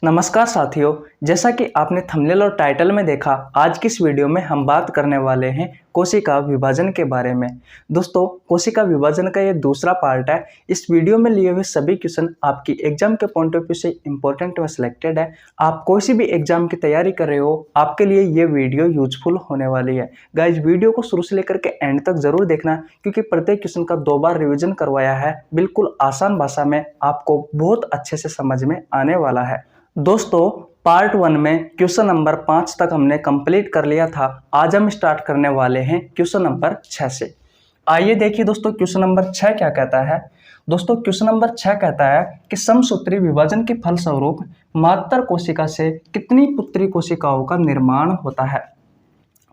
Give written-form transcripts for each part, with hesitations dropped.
नमस्कार साथियों, जैसा कि आपने थंबनेल और टाइटल में देखा, आज की इस वीडियो में हम बात करने वाले हैं कोशिका विभाजन के बारे में। दोस्तों, कोशिका विभाजन का ये दूसरा पार्ट है। इस वीडियो में लिए हुए सभी क्वेश्चन आपकी एग्जाम के पॉइंट ऑफ व्यू से इंपॉर्टेंट व सिलेक्टेड है। आप कोई सी भी एग्जाम की तैयारी कर रहे हो, आपके लिए ये वीडियो यूजफुल होने वाली है। गाइज, वीडियो को शुरू से लेकर के एंड तक जरूर देखना, क्योंकि प्रत्येक क्वेश्चन का 2 बार रिविजन करवाया है, बिल्कुल आसान भाषा में, आपको बहुत अच्छे से समझ में आने वाला है। दोस्तों, पार्ट 1 में क्वेश्चन नंबर 5 तक हमने कंप्लीट कर लिया था। आज हम स्टार्ट करने वाले हैं क्वेश्चन नंबर 6 से। आइए देखिए दोस्तों, क्वेश्चन नंबर 6 क्या कहता है। दोस्तों, क्वेश्चन नंबर 6 कहता है कि समसूत्री विभाजन के फलस्वरूप मात्र कोशिका से कितनी पुत्री कोशिकाओं का निर्माण होता है।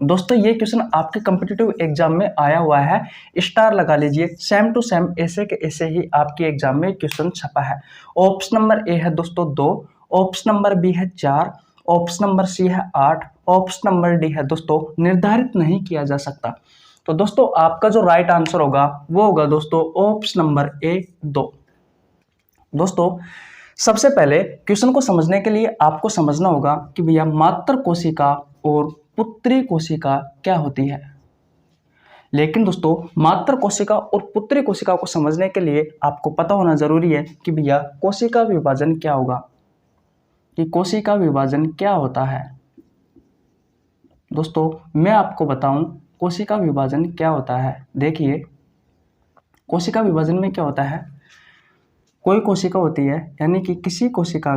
दोस्तों, ये क्वेश्चन आपके कॉम्पिटिटिव एग्जाम में आया हुआ है, स्टार लगा लीजिए। सेम टू सेम ऐसे के ऐसे ही आपके एग्जाम में क्वेश्चन छपा है। ऑप्शन नंबर ए है दोस्तों 2, ऑप्शन नंबर बी है 4, ऑप्शन नंबर सी है 8, ऑप्शन नंबर डी है दोस्तों निर्धारित नहीं किया जा सकता। तो दोस्तों, आपका जो राइट आंसर होगा वो होगा दोस्तों ऑप्शन नंबर ए 2। दोस्तों, सबसे पहले क्वेश्चन को समझने के लिए आपको समझना होगा कि भैया मात्र कोशिका और पुत्री कोशिका क्या होती है। लेकिन दोस्तों, मात्र कोशिका और पुत्री कोशिका को समझने के लिए आपको पता होना जरूरी है कि भैया कोशिका विभाजन क्या होगा, कि कोशिका विभाजन क्या होता है। दोस्तों, मैं आपको बताऊं कोशिका विभाजन क्या होता है। देखिए, कोशिका विभाजन में क्या होता है, कोई कोशिका होती है, यानी कि किसी कोशिका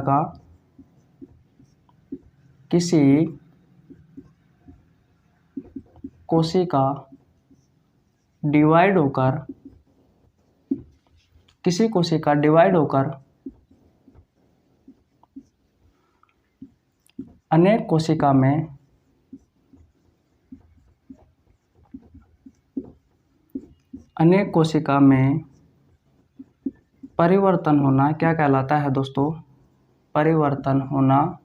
डिवाइड होकर अनेक कोशिका में परिवर्तन होना क्या कहलाता है दोस्तों, परिवर्तन होना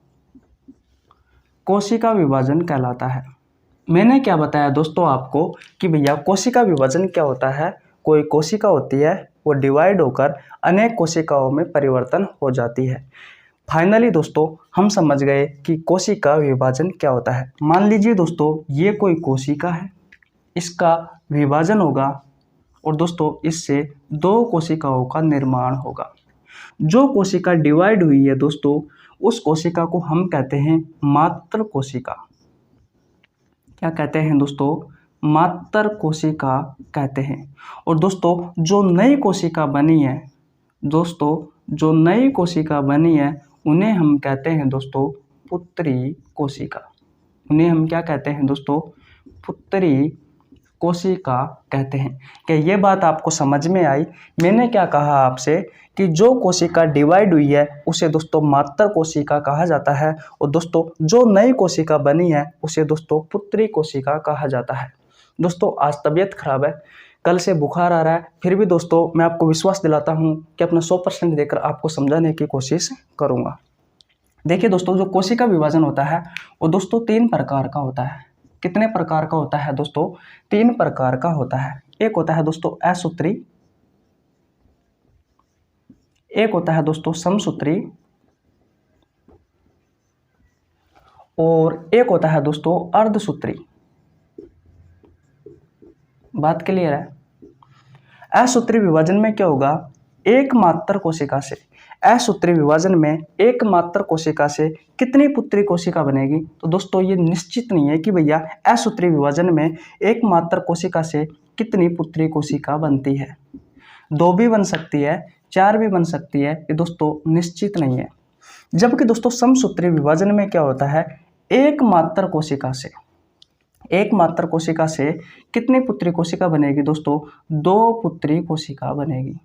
कोशिका विभाजन कहलाता है। मैंने क्या बताया दोस्तों आपको कि भैया कोशिका विभाजन क्या होता है। कोई कोशिका होती है, वो डिवाइड होकर अनेक कोशिकाओं में परिवर्तन हो जाती है। फाइनली दोस्तों, हम समझ गए कि कोशिका विभाजन क्या होता है। मान लीजिए दोस्तों, ये कोई कोशिका है, इसका विभाजन होगा और दोस्तों इससे 2 कोशिकाओं का निर्माण होगा। जो कोशिका डिवाइड हुई है दोस्तों, उस कोशिका को हम कहते हैं मात्र कोशिका। क्या कहते हैं दोस्तों, मात्र कोशिका कहते हैं। और दोस्तों, जो नई कोशिका बनी है उन्हें हम कहते हैं दोस्तों पुत्री कोशिका। उन्हें हम क्या कहते हैं दोस्तों, पुत्री कोशिका कहते हैं। क्या ये बात आपको समझ में आई। मैंने क्या कहा आपसे कि जो कोशिका डिवाइड हुई है उसे दोस्तों मात्र कोशिका कहा जाता है, और दोस्तों जो नई कोशिका बनी है उसे दोस्तों पुत्री कोशिका कहा जाता है। दोस्तों, आज तबीयत खराब है, कल से बुखार आ रहा है, फिर भी दोस्तों मैं आपको विश्वास दिलाता हूँ कि अपना 100% देकर आपको समझाने की कोशिश करूँगा। देखिए दोस्तों, जो कोशिका विभाजन होता है वो दोस्तों 3 प्रकार का होता है। कितने प्रकार का होता है दोस्तों, 3 प्रकार का होता है। एक होता है दोस्तों असूत्री, एक होता है दोस्तों समसूत्री, और एक होता है दोस्तों अर्धसूत्री। बात क्लियर है। असूत्री विभाजन में क्या होगा, एकमात्र कोशिका से, असूत्री विभाजन में एकमात्र कोशिका से कितनी पुत्री कोशिका बनेगी। तो दोस्तों, ये निश्चित नहीं है कि भैया असूत्री विभाजन में एकमात्र कोशिका से कितनी पुत्री कोशिका बनती है। 2 भी बन सकती है, 4 भी बन सकती है, ये दोस्तों निश्चित नहीं है। जबकि दोस्तों समसूत्री विभाजन में क्या होता है, एकमात्र कोशिका से कितनी पुत्री कोशिका बनेगी दोस्तों, 2 पुत्री कोशिका बनेगी।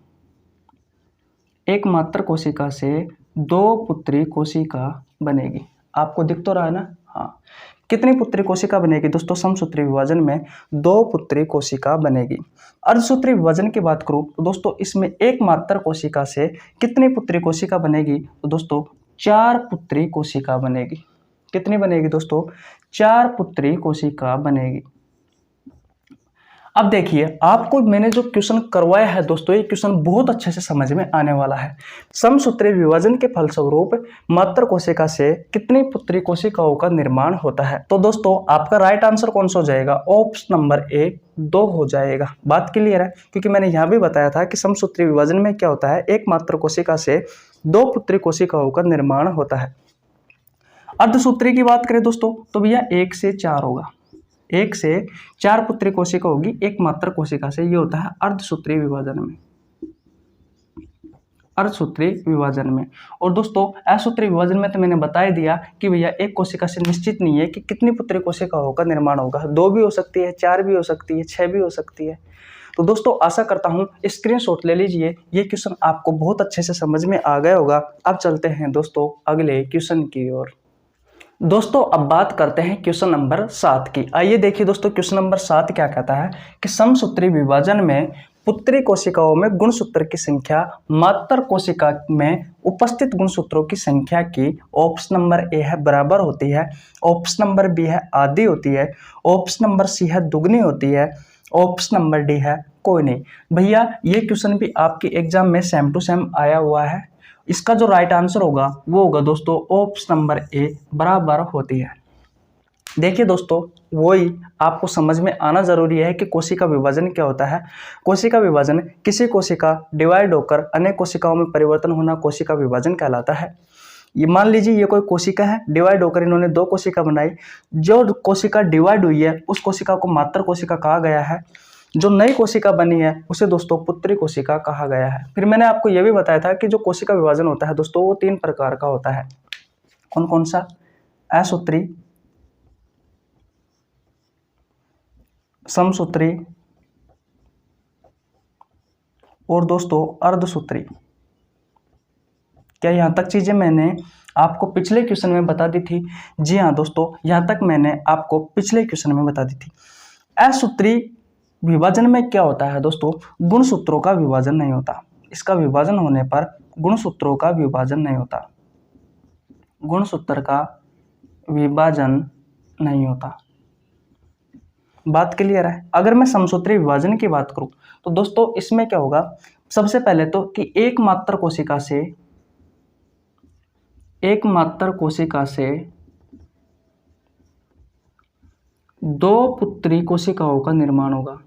एकमात्र कोशिका से 2 पुत्री कोशिका बनेगी। आपको दिख तो रहा है ना। हाँ, कितनी पुत्री कोशिका बनेगी दोस्तों, समसूत्री विभाजन में 2 पुत्री कोशिका बनेगी। अर्धसूत्री विभाजन की बात करूं तो दोस्तों इसमें एकमात्र कोशिका से कितनी पुत्री कोशिका बनेगी, तो दोस्तों 4 पुत्री कोशिका बनेगी। कितनी बनेगी दोस्तों, 4 पुत्री कोशिका बनेगी। अब देखिए, आपको मैंने जो क्वेश्चन करवाया है दोस्तों, ये क्वेश्चन बहुत अच्छे से समझ में आने वाला है। समसूत्री विभाजन के फलस्वरूप मात्र कोशिका से कितनी पुत्री कोशिकाओं का निर्माण होता है? तो दोस्तों आपका राइट आंसर कौन सा हो जाएगा? ऑप्शन नंबर ए 2 हो जाएगा। बात क्लियर है? क्योंकि मैंने यहाँ भी बताया था कि समसूत्री विभाजन में क्या होता है, एक मात्र कोशिका से 2 पुत्री कोशिकाओं का निर्माण होता है। अर्धसूत्री की बात करें दोस्तों, तो भैया 1 से 4 होगा। 1 से 4 पुत्री कोशिका होगी एक मात्र कोशिका से। ये होता है अर्धसूत्री विभाजन में, अर्धसूत्री विभाजन में। और दोस्तों असूत्री विभाजन में तो मैंने बता ही दिया कि भैया एक कोशिका से निश्चित नहीं है कि कितनी पुत्री कोशिकाओं का निर्माण होगा। 2 भी हो सकती है, 4 भी हो सकती है, 6 भी हो सकती है। तो दोस्तों आशा करता हूँ स्क्रीनशॉट ले लीजिए, ये क्वेश्चन आपको बहुत अच्छे से समझ में आ गया होगा। अब चलते हैं दोस्तों अगले क्वेश्चन की ओर। दोस्तों अब बात करते हैं क्वेश्चन नंबर 7 की। आइए देखिए दोस्तों, क्वेश्चन नंबर 7 क्या कहता है कि समसूत्री विभाजन में पुत्री कोशिकाओं में गुणसूत्र की संख्या मात्र कोशिका में उपस्थित गुणसूत्रों की संख्या की ऑप्शन नंबर ए है बराबर होती है, ऑप्शन नंबर बी है आधी होती है, ऑप्शन नंबर सी है दुगनी होती है, ऑप्शन नंबर डी है कोई नहीं। भैया ये क्वेश्चन भी आपके एग्जाम में सेम टू सेम आया हुआ है। इसका जो राइट आंसर होगा वो होगा दोस्तों ऑप्शन नंबर ए बराबर होती है। देखिए दोस्तों, वही आपको समझ में आना जरूरी है कि कोशिका विभाजन क्या होता है। कोशिका विभाजन किसी कोशिका डिवाइड होकर अन्य कोशिकाओं में परिवर्तन होना कोशिका विभाजन कहलाता है। ये मान लीजिए ये कोई कोशिका है, डिवाइड होकर इन्होंने 2 कोशिका बनाई। जो कोशिका डिवाइड हुई है उस कोशिका को मात्र कोशिका कहा गया है। जो नई कोशिका बनी है उसे दोस्तों पुत्री कोशिका कहा गया है। फिर मैंने आपको यह भी बताया था कि जो कोशिका विभाजन होता है दोस्तों वो 3 प्रकार का होता है। कौन कौन सा? असूत्री, समसूत्री और दोस्तों अर्धसूत्री। क्या यहाँ तक चीजें मैंने आपको पिछले क्वेश्चन में बता दी थी? जी हाँ दोस्तों, यहाँ तक मैंने आपको पिछले क्वेश्चन में बता दी थी। असूत्री विभाजन में क्या होता है दोस्तों? गुणसूत्रों का विभाजन नहीं होता। इसका विभाजन होने पर गुणसूत्रों का विभाजन नहीं होता, गुणसूत्र का विभाजन नहीं होता। बात क्लियर है? अगर मैं समसूत्री विभाजन की बात करूं तो दोस्तों इसमें क्या होगा, सबसे पहले तो कि एक मात्र कोशिका से 2 पुत्री कोशिकाओं का निर्माण होगा।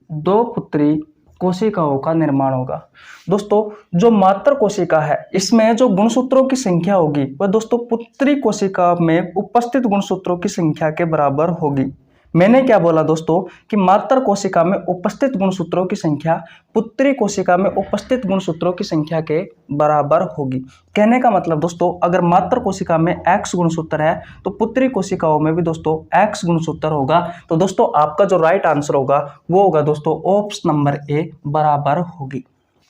2 पुत्री कोशिकाओं का निर्माण होगा। दोस्तों जो मात्र कोशिका है इसमें जो गुणसूत्रों की संख्या होगी वह दोस्तों पुत्री कोशिका में उपस्थित गुणसूत्रों की संख्या के बराबर होगी। मैंने क्या बोला दोस्तों कि मात्र कोशिका में उपस्थित गुणसूत्रों की संख्या पुत्री कोशिका में उपस्थित गुणसूत्रों की संख्या के बराबर होगी। कहने का मतलब दोस्तों अगर मात्र कोशिका में X गुणसूत्र है तो पुत्री कोशिकाओं में भी दोस्तों X गुणसूत्र होगा। तो दोस्तों आपका जो राइट आंसर होगा वो होगा दोस्तों ऑप्शन नंबर ए बराबर होगी।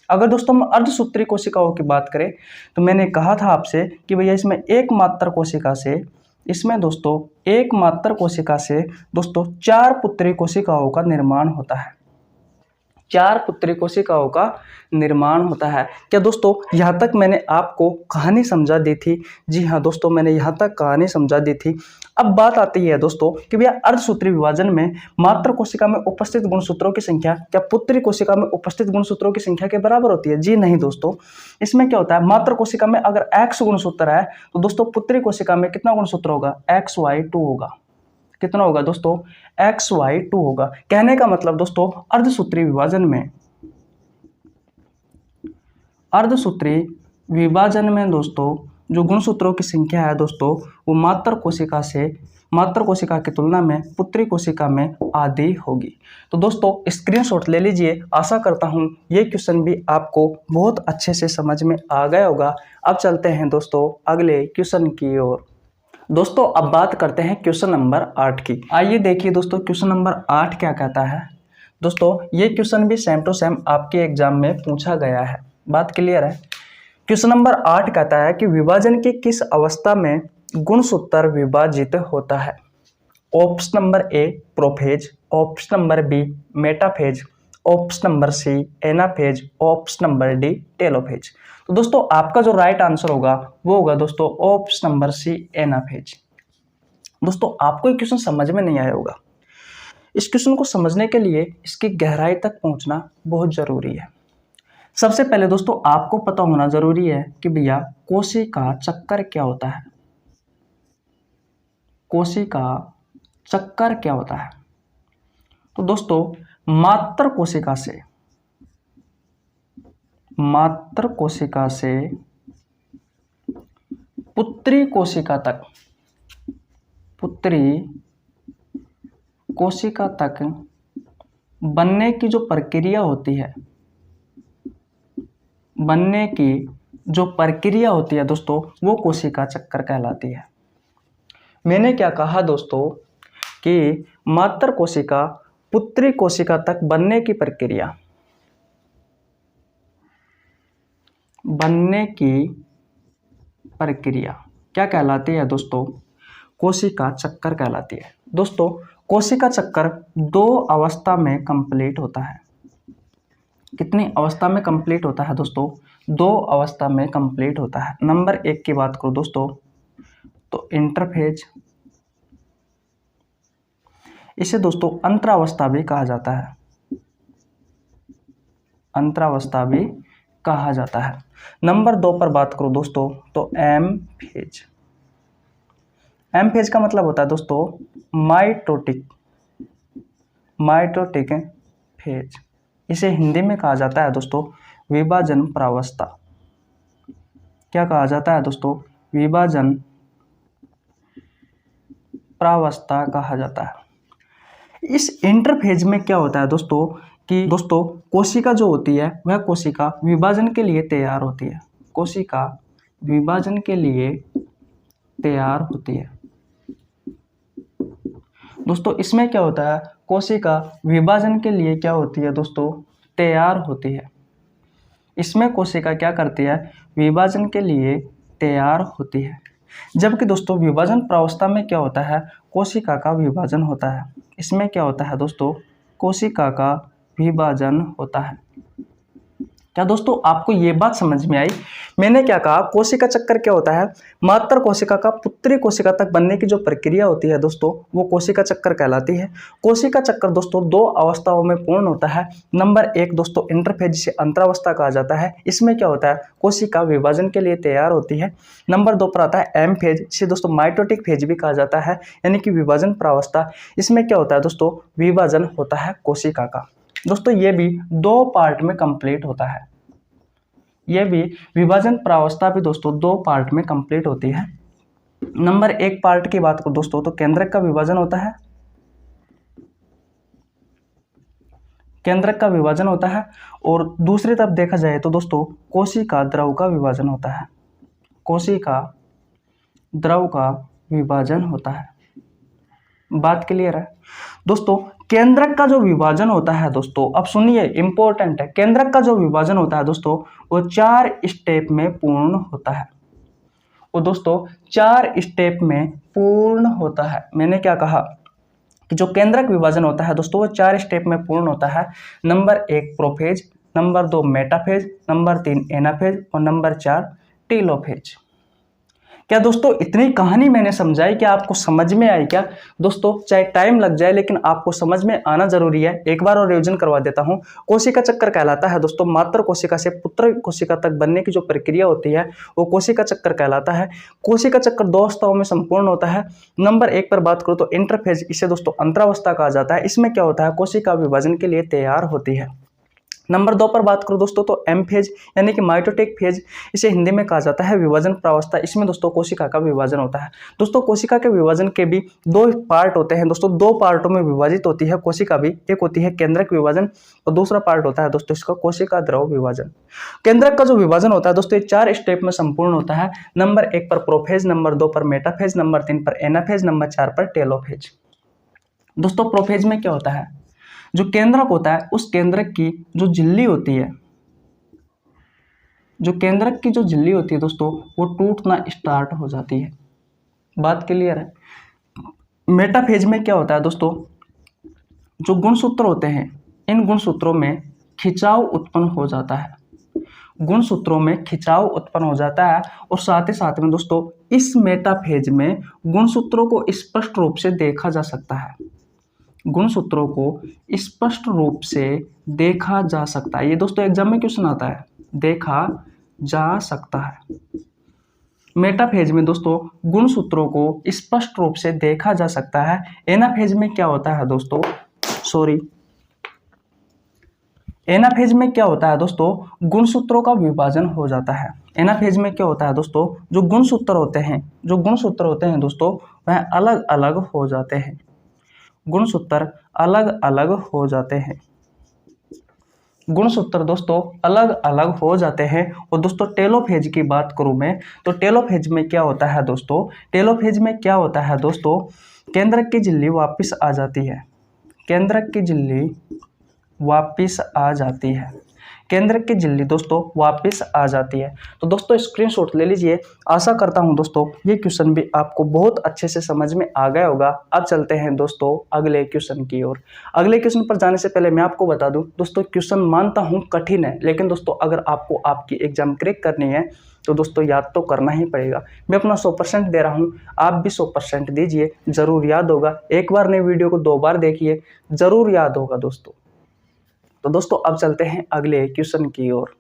अगर दोस्तों हम अर्धसूत्री कोशिकाओं की बात करें तो मैंने कहा था आपसे कि भैया इसमें एक मात्र कोशिका से दोस्तों 4 पुत्री कोशिकाओं का निर्माण होता है। 4 पुत्री कोशिकाओं का निर्माण होता है। क्या दोस्तों यहाँ तक मैंने आपको कहानी समझा दी थी? जी हाँ दोस्तों, मैंने यहाँ तक कहानी समझा दी थी। अब बात आती है दोस्तों कि भैया अर्धसूत्री विभाजन में मात्र कोशिका में उपस्थित गुणसूत्रों की संख्या क्या पुत्री कोशिका में उपस्थित गुणसूत्रों की संख्या के बराबर होती है? जी नहीं दोस्तों, इसमें क्या होता है, मात्र कोशिका में अगर X गुणसूत्र है तो दोस्तों पुत्री कोशिका में कितना गुणसूत्र होगा? XY2 होगा। कितना होगा दोस्तों? XY2 होगा। कहने का मतलब दोस्तों अर्धसूत्री विभाजन में दोस्तों जो गुणसूत्रों की संख्या है दोस्तों वो मात्र कोशिका की तुलना में पुत्री कोशिका में आधी होगी। तो दोस्तों स्क्रीनशॉट ले लीजिए। आशा करता हूँ ये क्वेश्चन भी आपको बहुत अच्छे से समझ में आ गया होगा। अब चलते हैं दोस्तों अगले क्वेश्चन की ओर। दोस्तों अब बात करते हैं क्वेश्चन नंबर 8 की। आइए देखिए दोस्तों क्वेश्चन नंबर 8 क्या कहता है। दोस्तों ये क्वेश्चन भी सेम टू सेम आपके एग्जाम में पूछा गया है। बात क्लियर है? क्वेश्चन नंबर 8 कहता है कि विभाजन की किस अवस्था में गुणसूत्र विभाजित होता है? Option number A prophase, option number B metaphase, option number C anaphase, option number D telophase. तो दोस्तों आपका जो राइट आंसर होगा वो होगा दोस्तों ऑप्शन नंबर सी एनाफेज। दोस्तों आपको ये क्वेश्चन समझ में नहीं आया होगा। इस क्वेश्चन को समझने के लिए इसकी गहराई तक पहुंचना बहुत जरूरी है। सबसे पहले दोस्तों आपको पता होना जरूरी है कि भैया कोशिका चक्कर क्या होता है। कोशिका चक्कर क्या होता है? तो दोस्तों मात्र कोशिका से पुत्री कोशिका तक बनने की जो प्रक्रिया होती है दोस्तों, वो कोशिका चक्कर कहलाती है। मैंने क्या कहा दोस्तों कि मात्र कोशिका पुत्री कोशिका तक बनने की प्रक्रिया क्या कहलाती है दोस्तों? कोशिका चक्कर कहलाती है। दोस्तों कोशिका चक्कर 2 अवस्था में कंप्लीट होता है। कितनी अवस्था में कंप्लीट होता है दोस्तों? 2 अवस्था में कंप्लीट होता है। नंबर 1 की बात करूं दोस्तों तो इंटरफेज, इसे दोस्तों अंतरावस्था भी कहा जाता है। नंबर 2 पर बात करूं दोस्तों तो एम फेज का मतलब होता है दोस्तों माइटोटिक फेज। इसे हिंदी में कहा जाता है दोस्तों विभाजन प्रावस्था। क्या कहा जाता है दोस्तों? विभाजन प्रावस्था कहा जाता है। इस इंटरफेज में क्या होता है दोस्तों कि दोस्तों कोशिका जो होती है वह कोशिका विभाजन के लिए तैयार होती है। कोशिका विभाजन के लिए तैयार होती है। दोस्तों इसमें क्या होता है? कोशिका विभाजन के लिए क्या होती है दोस्तों? तैयार होती है। इसमें कोशिका क्या करती है? विभाजन के लिए तैयार होती है। जबकि दोस्तों विभाजन प्रावस्था में क्या होता है? कोशिका का विभाजन होता है। इसमें क्या होता है दोस्तों? कोशिका का विभाजन होता है। क्या दोस्तों आपको ये बात समझ में आई? मैंने क्या कहा? कोशिका चक्कर क्या होता है? मात्र कोशिका का पुत्री कोशिका तक बनने की जो प्रक्रिया होती है दोस्तों, वो कोशिका चक्कर कहलाती है। कोशिका चक्कर दोस्तों 2 अवस्थाओं में पूर्ण होता है। नंबर 1 दोस्तों इंटरफेज, जिसे अंतरावस्था कहा जाता है। इसमें क्या होता है? कोशिका विभाजन के लिए तैयार होती है। नंबर 2 पर आता है एम फेज, जिसे दोस्तों माइटोटिक फेज भी कहा जाता है, यानी कि विभाजन प्रावस्था। इसमें क्या होता है दोस्तों? विभाजन होता है कोशिका का। दोस्तों ये भी 2 पार्ट में कंप्लीट होता है। ये भी विभाजन प्रावस्था भी दोस्तों 2 पार्ट में कंप्लीट होती है। नंबर 1 पार्ट की बात करो दोस्तों तो केंद्रक का विभाजन होता है। केंद्रक का विभाजन होता है और दूसरी तरफ देखा जाए तो दोस्तों कोशिका द्रव का विभाजन होता है। कोशिका द्रव का विभाजन होता है। बात क्लियर है दोस्तों? केंद्रक का जो विभाजन होता है दोस्तों, अब सुनिए इंपॉर्टेंट है, केंद्रक का जो विभाजन होता है दोस्तों वो 4 स्टेप में पूर्ण होता है। वो दोस्तों 4 स्टेप में पूर्ण होता है। मैंने क्या कहा कि जो केंद्रक विभाजन होता है दोस्तों वो 4 स्टेप में पूर्ण होता है। Number 1 prophase, number 2 metaphase, number 3 anaphase और नंबर 4 टेलोफेज। क्या दोस्तों इतनी कहानी मैंने समझाई, क्या आपको समझ में आई? क्या दोस्तों चाहे टाइम लग जाए लेकिन आपको समझ में आना जरूरी है। एक बार और रिवीजन करवा देता हूं। कोशिका चक्कर कहलाता है दोस्तों मात्र कोशिका से पुत्र कोशिका तक बनने की जो प्रक्रिया होती है वो कोशिका चक्कर कहलाता है। कोशिका चक्कर 2 अवस्थाओं में संपूर्ण होता है। नंबर 1 पर बात करो तो इंटरफेज, इसे दोस्तों अंतरावस्था कहा जाता है। इसमें क्या होता है? कोशिका विभाजन के लिए तैयार होती है। नंबर 2 पर बात करूं दोस्तों तो एम फेज यानी कि माइटोटिक फेज, इसे हिंदी में कहा जाता है विभाजन प्रावस्था। इसमें दोस्तों कोशिका का विभाजन होता है। दोस्तों कोशिका के विभाजन के भी 2 पार्ट होते हैं दोस्तों, 2 पार्टों में विभाजित होती है कोशिका भी। एक होती है केंद्रक विभाजन और दूसरा पार्ट होता है दोस्तों इसका कोशिका द्रव विभाजन। केंद्रक का जो विभाजन होता है दोस्तों 4 स्टेप में संपूर्ण होता है। नंबर 1 पर प्रोफेज, नंबर 2 पर मेटाफेज, नंबर 3 पर एनाफेज, नंबर 4 पर टेलोफेज। दोस्तों प्रोफेज में क्या होता है? जो केंद्रक होता है उस केंद्रक की जो झिल्ली होती है, जो केंद्रक की जो झिल्ली होती है दोस्तों वो टूटना स्टार्ट हो जाती है। बात क्लियर है? मेटाफेज में क्या होता है दोस्तों? जो गुणसूत्र होते हैं इन गुणसूत्रों में खिंचाव उत्पन्न हो जाता है। गुणसूत्रों में खिंचाव उत्पन्न हो जाता है और साथ ही साथ में दोस्तों इस मेटाफेज में गुणसूत्रों को स्पष्ट रूप से देखा जा सकता है। गुणसूत्रों को स्पष्ट रूप से देखा जा सकता है। ये दोस्तों एग्जाम में क्वेश्चन आता है, देखा जा सकता है। मेटाफेज में दोस्तों गुणसूत्रों को स्पष्ट रूप से देखा जा सकता है। एनाफेज में क्या होता है दोस्तों, एनाफेज में क्या होता है दोस्तों, गुणसूत्रों का विभाजन हो जाता है। एनाफेज में क्या होता है दोस्तों, जो गुणसूत्र होते हैं दोस्तों वह अलग अलग हो जाते हैं। गुणसूत्र अलग अलग हो जाते हैं। गुणसूत्र दोस्तों अलग अलग हो जाते हैं। और दोस्तों टेलोफेज की बात करूं मैं, तो टेलोफेज में क्या होता है दोस्तों, टेलोफेज में क्या होता है दोस्तों, केंद्रक की झिल्ली वापस आ जाती है। केंद्रक की झिल्ली वापस आ जाती है। केंद्रक की झिल्ली दोस्तों वापस आ जाती है। तो दोस्तों स्क्रीनशॉट ले लीजिए। आशा करता हूं दोस्तों ये क्वेश्चन भी आपको बहुत अच्छे से समझ में आ गया होगा। अब चलते हैं दोस्तों अगले क्वेश्चन की ओर। अगले क्वेश्चन पर जाने से पहले मैं आपको बता दूं दोस्तों, क्वेश्चन मानता हूं कठिन है, लेकिन दोस्तों अगर आपको आपकी एग्जाम क्रैक करनी है तो दोस्तों याद तो करना ही पड़ेगा। मैं अपना 100% दे रहा हूँ, आप भी 100% दीजिए, जरूर याद होगा। एक बार नहीं, वीडियो को 2 बार देखिए, जरूर याद होगा दोस्तों। तो दोस्तों अब चलते हैं अगले क्वेश्चन की ओर।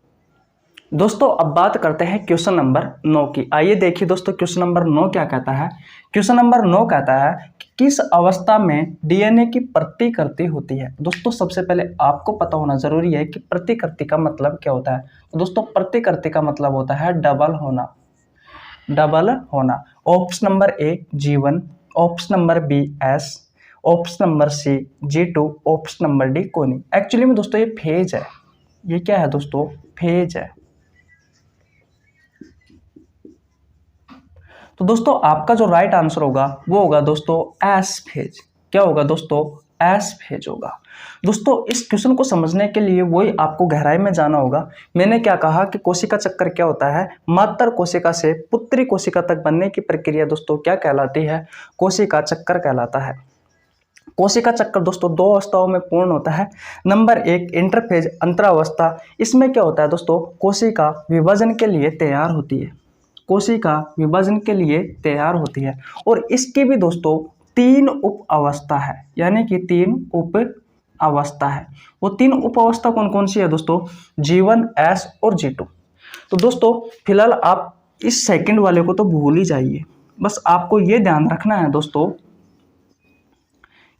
दोस्तों अब बात करते हैं क्वेश्चन नंबर 9 की। आइए देखिए दोस्तों क्वेश्चन नंबर 9 क्या कहता है। क्वेश्चन नंबर 9 कहता है कि किस अवस्था में डीएनए की प्रतिकृति होती है। दोस्तों सबसे पहले आपको पता होना जरूरी है कि प्रतिकृति का मतलब क्या होता है। तो दोस्तों प्रतिकृति का मतलब होता है डबल होना। डबल होना। ऑप्शन नंबर ए जीवन, option number B S, option number C G2, option number D कोनी। एक्चुअली में दोस्तों ये फेज है। ये क्या है दोस्तों, फेज है। तो दोस्तों आपका जो राइट आंसर होगा वो होगा दोस्तों एस फेज। क्या होगा दोस्तों, एस फेज होगा। दोस्तों इस क्वेश्चन को समझने के लिए वही आपको गहराई में जाना होगा। मैंने क्या कहा कि कोशिका चक्कर क्या होता है, मात्र कोशिका से पुत्री कोशिका तक बनने की प्रक्रिया दोस्तों क्या कहलाती है, कोशिका चक्कर कहलाता है। कोशिका चक्कर दोस्तों 2 अवस्थाओं में पूर्ण होता है। नंबर 1 इंटरफेज अंतरावस्था। इसमें क्या होता है दोस्तों, कोशिका विभाजन के लिए तैयार होती है। कोशिका विभाजन के लिए तैयार होती है। और इसकी भी दोस्तों 3 उप अवस्था है, यानी कि 3 उप अवस्था है। वो 3 उप अवस्था कौन कौन सी है दोस्तों, G1, S और G2। तो दोस्तों फिलहाल आप इस सेकंड वाले को तो भूल ही जाइए। बस आपको ये ध्यान रखना है दोस्तों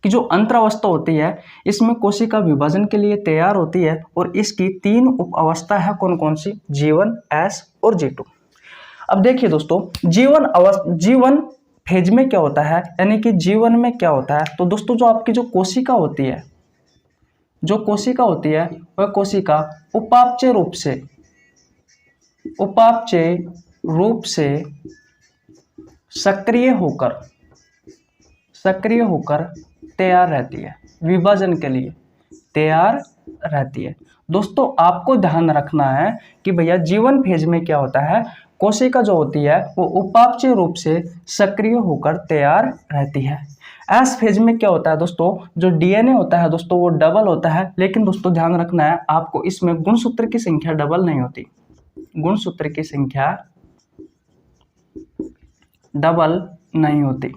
कि जो अंतरावस्था होती है इसमें कोशिका विभाजन के लिए तैयार होती है। और इसकी 3 उप अवस्था है, कौन कौन सी, G1, S और G2। अब देखिए दोस्तों जीवन फेज में क्या होता है, यानी कि जीवन में क्या होता है। तो दोस्तों जो आपकी जो कोशिका होती है, वह कोशिका उपापचय रूप से सक्रिय होकर तैयार रहती है, विभाजन के लिए तैयार रहती है। दोस्तों आपको ध्यान रखना है कि भैया जीवन फेज में क्या होता है, कोशिका जो होती है वो उपापचय रूप से सक्रिय होकर तैयार रहती है। एस फेज में क्या होता है दोस्तों, जो डीएनए होता है दोस्तों वो डबल होता है। लेकिन दोस्तों ध्यान रखना है आपको, इसमें गुणसूत्र की संख्या डबल नहीं होती। गुणसूत्र की संख्या डबल नहीं होती,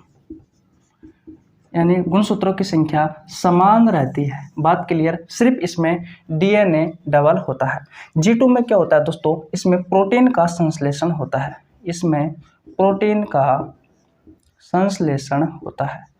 यानी गुणसूत्रों की संख्या समान रहती है। बात क्लियर, सिर्फ इसमें डीएनए डबल होता है। G2 में क्या होता है दोस्तों, इसमें प्रोटीन का संश्लेषण होता है। इसमें प्रोटीन का संश्लेषण होता है।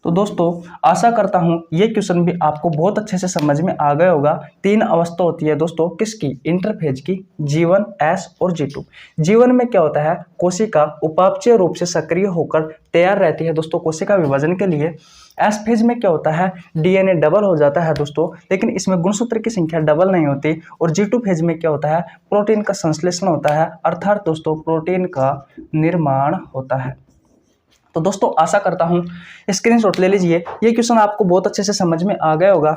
तो दोस्तों आशा करता हूं ये क्वेश्चन भी आपको बहुत अच्छे से समझ में आ गया होगा। 3 अवस्था होती है दोस्तों किसकी, इंटरफेज की, G1, S और G2। जीवन में क्या होता है, कोशिका उपापचय रूप से सक्रिय होकर तैयार रहती है दोस्तों कोशिका विभाजन के लिए। एस फेज में क्या होता है, डीएनए डबल हो जाता है दोस्तों, लेकिन इसमें गुणसूत्र की संख्या डबल नहीं होती। और G2 फेज में क्या होता है, प्रोटीन का संश्लेषण होता है, अर्थात दोस्तों प्रोटीन का निर्माण होता है। तो दोस्तों आशा करता हूं स्क्रीनशॉट ले लीजिए। ये क्वेश्चन आपको बहुत अच्छे से समझ में आ गया होगा।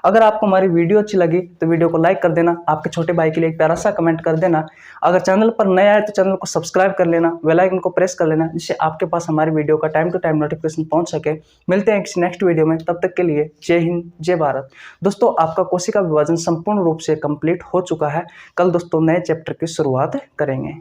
अगर आपको हमारी वीडियो अच्छी लगी तो वीडियो को लाइक कर देना, आपके छोटे भाई के लिए एक प्यारा सा कमेंट कर देना। अगर चैनल पर नया है तो चैनल को सब्सक्राइब कर लेना, बेल आइकन को प्रेस कर लेना, जिससे आपके पास हमारी वीडियो का टाइम टू टाइम नोटिफिकेशन पहुंच सके। मिलते हैं किसी नेक्स्ट वीडियो में, तब तक के लिए जय हिंद, जय भारत। दोस्तों आपका कोशिका विभाजन संपूर्ण रूप से कंप्लीट हो चुका है। कल दोस्तों नए चैप्टर की शुरुआत करेंगे।